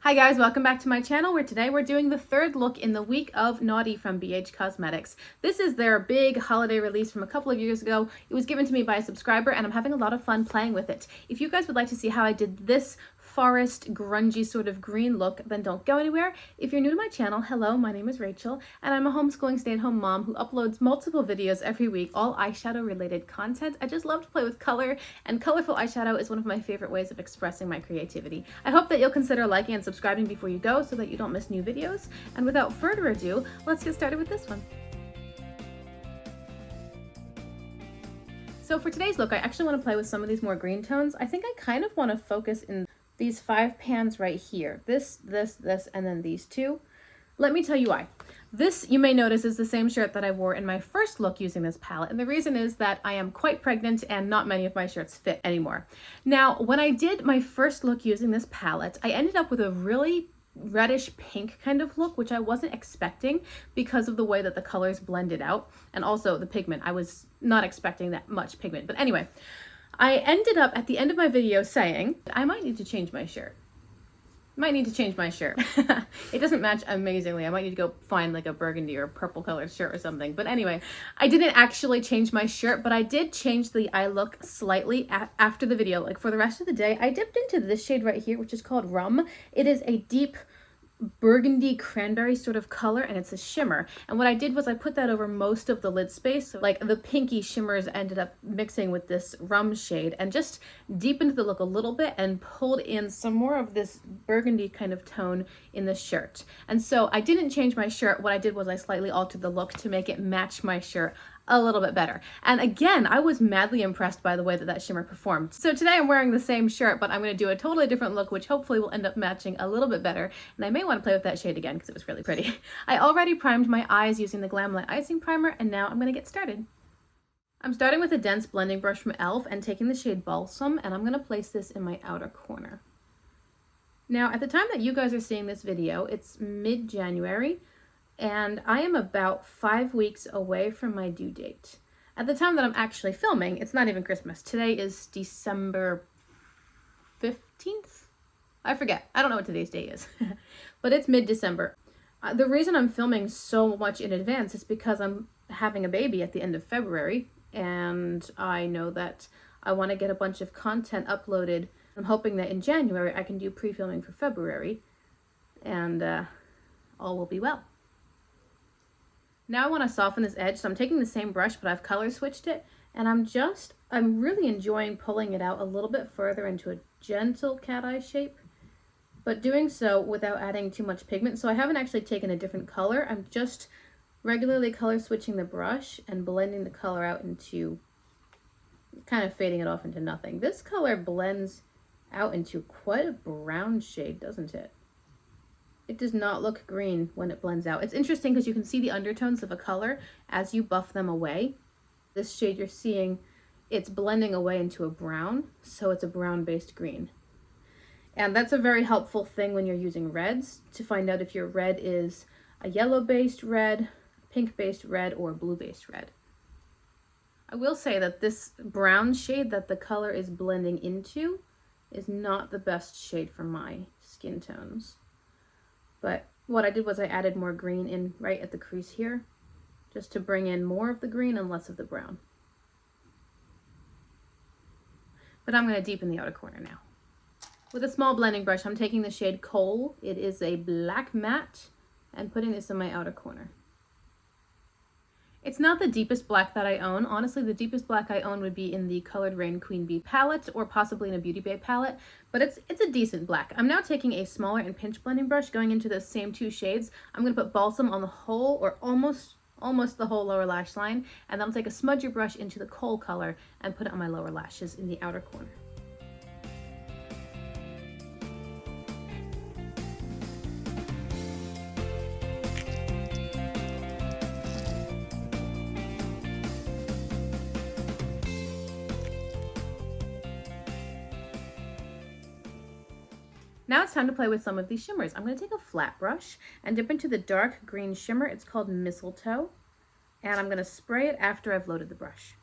Hi guys, welcome back to my channel where today we're doing the third look in the week of Naughty from BH Cosmetics. This is their big holiday release from a couple of years ago. It was given to me by a subscriber and I'm having a lot of fun playing with it. If you guys would like to see how I did this forest grungy sort of green look, then don't go anywhere. If you're new to my channel, hello, my name is Rachel and I'm a homeschooling stay-at-home mom who uploads multiple videos every week, all eyeshadow related content. I just love to play with color, and colorful eyeshadow is one of my favorite ways of expressing my creativity. I hope that you'll consider liking and subscribing before you go so that you don't miss new videos. And without further ado, let's get started with this one. So for today's look, I actually want to play with some of these more green tones. I think I kind of want to focus in these 5 pans right here. This, and then these two. Let me tell you why. This, you may notice, is the same shirt that I wore in my first look using this palette. And the reason is that I am quite pregnant and not many of my shirts fit anymore. Now, when I did my first look using this palette, I ended up with a really reddish pink kind of look, which I wasn't expecting because of the way that the colors blended out. And also the pigment. I was not expecting that much pigment. But anyway, I ended up at the end of my video saying, I might need to change my shirt. It doesn't match amazingly. I might need to go find like a burgundy or purple colored shirt or something. But anyway, I didn't actually change my shirt, but I did change the eye look slightly after the video. Like for the rest of the day, I dipped into this shade right here, which is called Rum. It is a deep burgundy cranberry sort of color and it's a shimmer, and what I did was I put that over most of the lid space, so like the pinky shimmers ended up mixing with this rum shade and just deepened the look a little bit and pulled in some more of this burgundy kind of tone in the shirt. And so I didn't change my shirt. What I did was I slightly altered the look to make it match my shirt a little bit better. And again, I was madly impressed by the way that that shimmer performed. So today I'm wearing the same shirt, but I'm going to do a totally different look, which hopefully will end up matching a little bit better. And I may want to play with that shade again because it was really pretty. I already primed my eyes using the Glamlight Icing Primer, and now I'm going to get started. I'm starting with a dense blending brush from e.l.f. and taking the shade Balsam, and I'm going to place this in my outer corner. Now, at the time that you guys are seeing this video, it's mid-January, and I am about 5 weeks away from my due date. At the time that I'm actually filming, it's not even Christmas. Today is December 15th? I forget. I don't know what today's day is. But it's mid-December. The reason I'm filming so much in advance is because I'm having a baby at the end of February, and I know that I want to get a bunch of content uploaded. I'm hoping that in January I can do pre-filming for February, and all will be well. Now I want to soften this edge, so I'm taking the same brush, but I've color switched it, and I'm really enjoying pulling it out a little bit further into a gentle cat eye shape, but doing so without adding too much pigment. So I haven't actually taken a different color. I'm just regularly color switching the brush and blending the color out into, kind of fading it off into nothing. This color blends out into quite a brown shade, doesn't it? It does not look green when it blends out. It's interesting because you can see the undertones of a color as you buff them away. This shade you're seeing, it's blending away into a brown, so it's a brown-based green. And that's a very helpful thing when you're using reds, to find out if your red is a yellow-based red, pink-based red, or blue-based red. I will say that this brown shade that the color is blending into is not the best shade for my skin tones. But what I did was I added more green in right at the crease here, just to bring in more of the green and less of the brown. But I'm going to deepen the outer corner now. With a small blending brush, I'm taking the shade Coal. It is a black matte, and putting this in my outer corner. It's not the deepest black that I own. Honestly, the deepest black I own would be in the Colored Rain Queen Bee palette, or possibly in a Beauty Bay palette, but it's a decent black. I'm now taking a smaller and pinch blending brush, going into the same 2 shades. I'm going to put Balsam on the whole, or almost the whole lower lash line, and then I'll take a smudger brush into the Coal color and put it on my lower lashes in the outer corner. Now it's time to play with some of these shimmers. I'm going to take a flat brush and dip into the dark green shimmer. It's called Mistletoe, and I'm going to spray it after I've loaded the brush.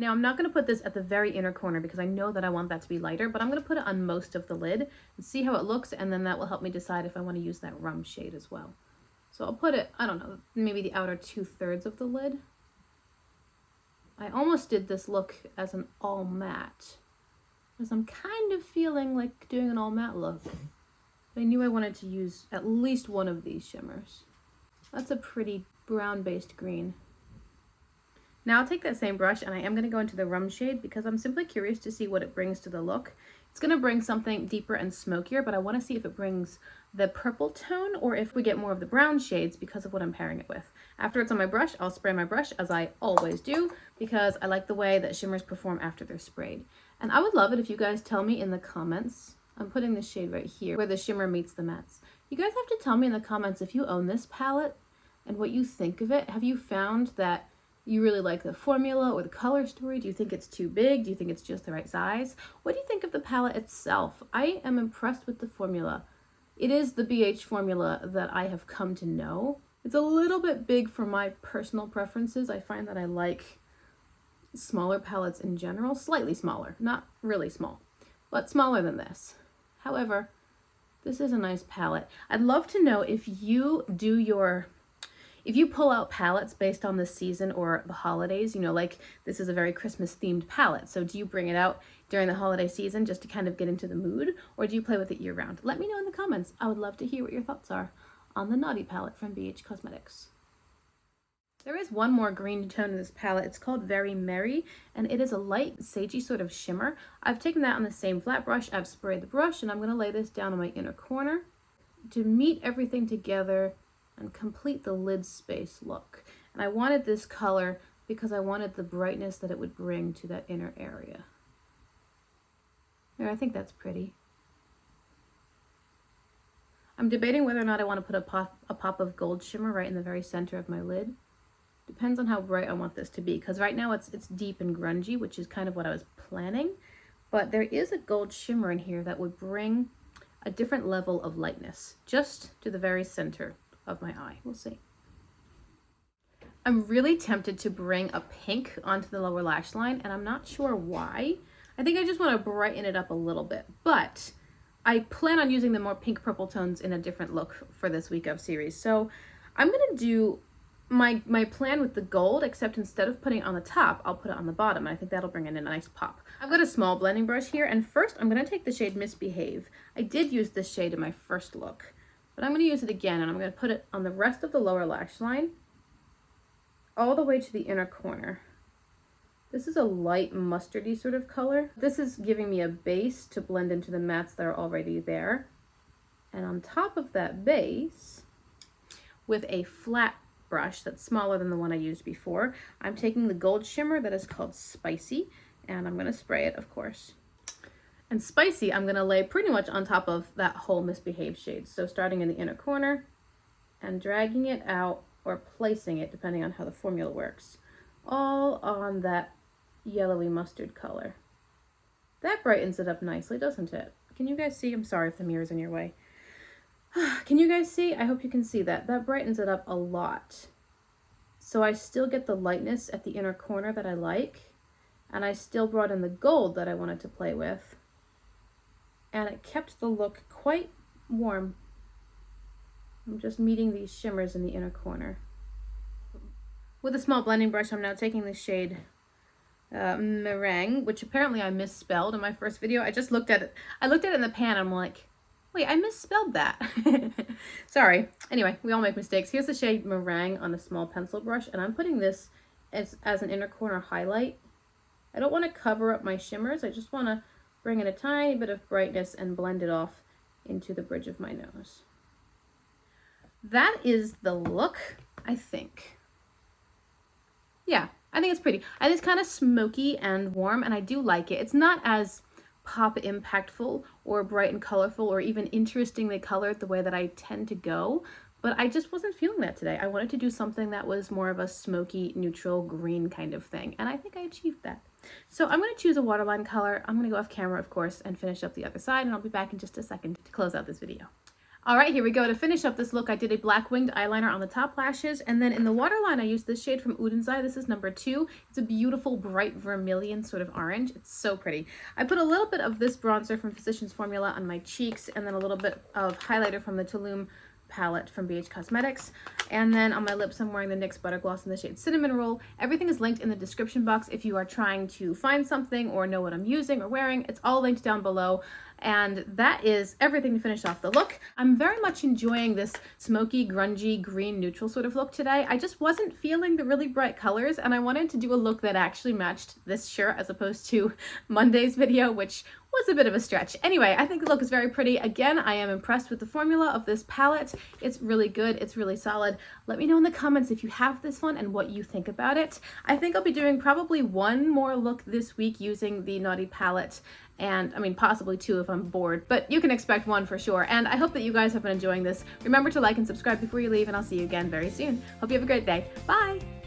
Now I'm not going to put this at the very inner corner because I know that I want that to be lighter, but I'm going to put it on most of the lid and see how it looks, and then that will help me decide if I want to use that rum shade as well. So I'll put it, I don't know, maybe the outer 2/3 of the lid. I almost did this look as an all matte, because I'm kind of feeling like doing an all matte look. But I knew I wanted to use at least one of these shimmers. That's a pretty brown-based green. Now I'll take that same brush and I am going to go into the rum shade because I'm simply curious to see what it brings to the look. It's going to bring something deeper and smokier, but I want to see if it brings the purple tone or if we get more of the brown shades because of what I'm pairing it with. After it's on my brush, I'll spray my brush as I always do because I like the way that shimmers perform after they're sprayed. And I would love it if you guys tell me in the comments, I'm putting the shade right here where the shimmer meets the mattes. You guys have to tell me in the comments if you own this palette and what you think of it. Have you found that you really like the formula or the color story? Do you think it's too big? Do you think it's just the right size? What do you think of the palette itself? I am impressed with the formula. It is the BH formula that I have come to know. It's a little bit big for my personal preferences. I find that I like smaller palettes in general, slightly smaller, not really small, but smaller than this. However, this is a nice palette. I'd love to know if you pull out palettes based on the season or the holidays, you know, like this is a very Christmas themed palette. So do you bring it out during the holiday season just to kind of get into the mood, or do you play with it year round? Let me know in the comments. I would love to hear what your thoughts are on the Naughty palette from BH Cosmetics. There is one more green tone in this palette. It's called Very Merry, and it is a light sagey sort of shimmer. I've taken that on the same flat brush. I've sprayed the brush, and I'm going to lay this down on my inner corner to meet everything together and complete the lid space look. And I wanted this color because I wanted the brightness that it would bring to that inner area. There, I think that's pretty. I'm debating whether or not I want to put a pop of gold shimmer right in the very center of my lid. Depends on how bright I want this to be, because right now it's deep and grungy, which is kind of what I was planning. But there is a gold shimmer in here that would bring a different level of lightness just to the very center of my eye. We'll see. I'm really tempted to bring a pink onto the lower lash line, and I'm not sure why. I think I just want to brighten it up a little bit, but I plan on using the more pink purple tones in a different look for this week of series. So I'm going to do my plan with the gold, except instead of putting it on the top, I'll put it on the bottom, and I think that'll bring in a nice pop. I've got a small blending brush here, and first I'm going to take the shade Misbehave. I did use this shade in my first look, but I'm going to use it again, and I'm going to put it on the rest of the lower lash line, all the way to the inner corner. This is a light mustardy sort of color. This is giving me a base to blend into the mattes that are already there. And on top of that base, with a flat brush that's smaller than the one I used before, I'm taking the gold shimmer that is called Spicy, and I'm going to spray it, of course. And Spicy, I'm going to lay pretty much on top of that whole Misbehave shade. So starting in the inner corner and dragging it out, or placing it, depending on how the formula works, all on that yellowy mustard color. That brightens it up nicely, doesn't it? Can you guys see? I'm sorry if the mirror's in your way. Can you guys see? I hope you can see that. That brightens it up a lot. So I still get the lightness at the inner corner that I like, and I still brought in the gold that I wanted to play with, and it kept the look quite warm. I'm just meeting these shimmers in the inner corner. With a small blending brush, I'm now taking the shade Meringue, which apparently I misspelled in my first video. I just looked at it. I looked at it in the pan, and I'm like, wait, I misspelled that. Sorry. Anyway, we all make mistakes. Here's the shade Meringue on a small pencil brush, and I'm putting this as an inner corner highlight. I don't want to cover up my shimmers. I just want to bring in a tiny bit of brightness and blend it off into the bridge of my nose. That is the look, I think. Yeah, I think it's pretty. I think it's kind of smoky and warm, and I do like it. It's not as pop impactful or bright and colorful or even interestingly colored the way that I tend to go, but I just wasn't feeling that today. I wanted to do something that was more of a smoky, neutral, green kind of thing, and I think I achieved that. So I'm going to choose a waterline color. I'm going to go off camera, of course, and finish up the other side, and I'll be back in just a second to close out this video. All right, here we go. To finish up this look, I did a black winged eyeliner on the top lashes, and then in the waterline, I used this shade from Udenzai. This is number 2. It's a beautiful, bright vermilion sort of orange. It's so pretty. I put a little bit of this bronzer from Physicians Formula on my cheeks, and then a little bit of highlighter from the Tulum palette from BH Cosmetics. And then on my lips, I'm wearing the NYX Butter Gloss in the shade Cinnamon Roll. Everything is linked in the description box if you are trying to find something or know what I'm using or wearing. It's all linked down below. And that is everything to finish off the look. I'm very much enjoying this smoky, grungy, green neutral sort of look today. I just wasn't feeling the really bright colors, and I wanted to do a look that actually matched this shirt as opposed to Monday's video, which was a bit of a stretch. Anyway, I think the look is very pretty. Again, I am impressed with the formula of this palette. It's really good. It's really solid. Let me know in the comments if you have this one and what you think about it. I think I'll be doing probably one more look this week using the Naughty palette, and I mean possibly 2 if I'm bored, but you can expect 1 for sure. And I hope that you guys have been enjoying this. Remember to like and subscribe before you leave, and I'll see you again very soon. Hope you have a great day. Bye!